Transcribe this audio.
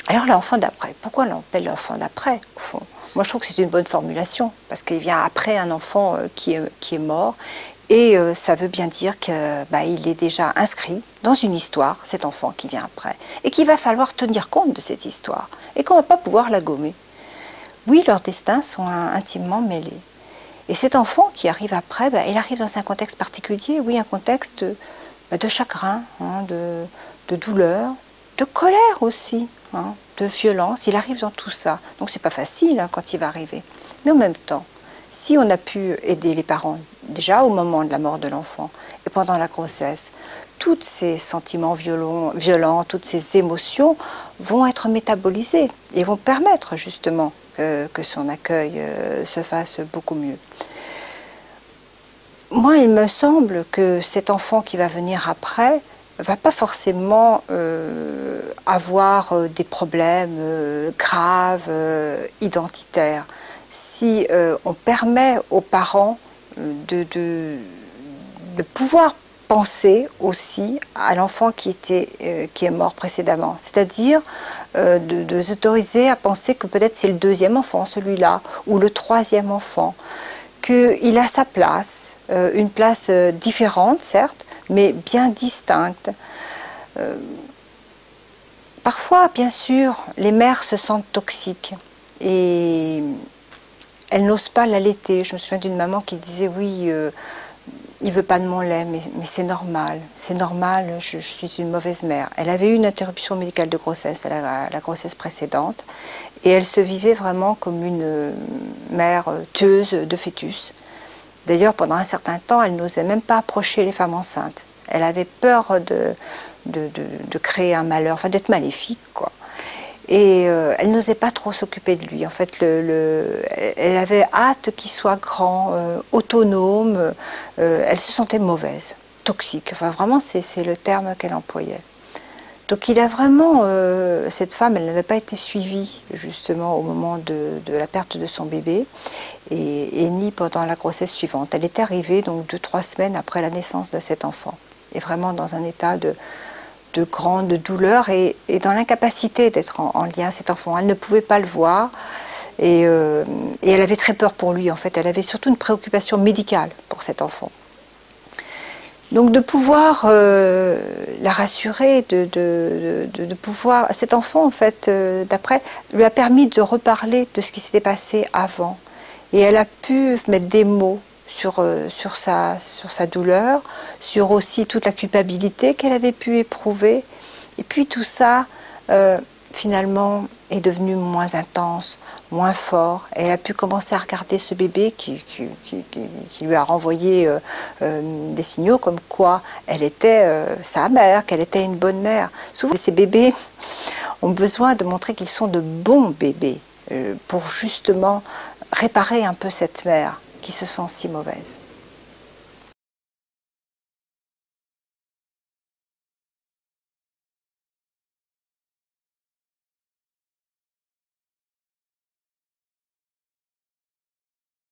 Alors l'enfant d'après, pourquoi on l'appelle l'enfant d'après au fond? Moi je trouve que c'est une bonne formulation, parce qu'il vient après un enfant qui est mort, et ça veut bien dire qu'il est déjà inscrit dans une histoire, cet enfant qui vient après, et qu'il va falloir tenir compte de cette histoire, et qu'on ne va pas pouvoir la gommer. Oui, leurs destins sont intimement mêlés. Et cet enfant qui arrive après, il arrive dans un contexte particulier, oui, un contexte de chagrin, de douleur, de colère aussi, de violence. Il arrive dans tout ça. Donc c'est pas facile quand il va arriver. Mais en même temps, si on a pu aider les parents déjà au moment de la mort de l'enfant et pendant la grossesse, tous ces sentiments violents, toutes ces émotions vont être métabolisés et vont permettre justement que son accueil se fasse beaucoup mieux. Moi, il me semble que cet enfant qui va venir après va pas forcément avoir des problèmes graves, identitaires. Si on permet aux parents de pouvoir penser aussi à l'enfant qui est mort précédemment, c'est-à-dire de s'autoriser à penser que peut-être c'est le deuxième enfant, celui-là, ou le troisième enfant, qu'il a sa place, une place différente certes, mais bien distincte. Parfois, bien sûr, les mères se sentent toxiques et elles n'osent pas l'allaiter. Je me souviens d'une maman qui disait oui, il ne veut pas de mon lait, mais c'est normal, je suis une mauvaise mère. Elle avait eu une interruption médicale de grossesse à la grossesse précédente, et elle se vivait vraiment comme une mère tueuse de fœtus. D'ailleurs, pendant un certain temps, elle n'osait même pas approcher les femmes enceintes. Elle avait peur de créer un malheur, enfin d'être maléfique, quoi. Et elle n'osait pas trop s'occuper de lui. En fait, elle avait hâte qu'il soit grand, autonome. Elle se sentait mauvaise, toxique. Enfin, vraiment, c'est le terme qu'elle employait. Donc, il a vraiment, cette femme, elle n'avait pas été suivie justement au moment de la perte de son bébé, et ni pendant la grossesse suivante. Elle est arrivée donc 2-3 semaines après la naissance de cet enfant, et vraiment dans un état de grande douleur et dans l'incapacité d'être en lien à cet enfant. Elle ne pouvait pas le voir et elle avait très peur pour lui en fait. Elle avait surtout une préoccupation médicale pour cet enfant. Donc de pouvoir la rassurer, de pouvoir... Cet enfant en fait, d'après, lui a permis de reparler de ce qui s'était passé avant. Et elle a pu mettre des mots sur sa douleur, sur aussi toute la culpabilité qu'elle avait pu éprouver. Et puis tout ça, finalement, est devenu moins intense, moins fort. Et elle a pu commencer à regarder ce bébé qui lui a renvoyé des signaux comme quoi elle était sa mère, qu'elle était une bonne mère. Souvent, ces bébés ont besoin de montrer qu'ils sont de bons bébés pour justement réparer un peu cette mère qui se sent si mauvaise.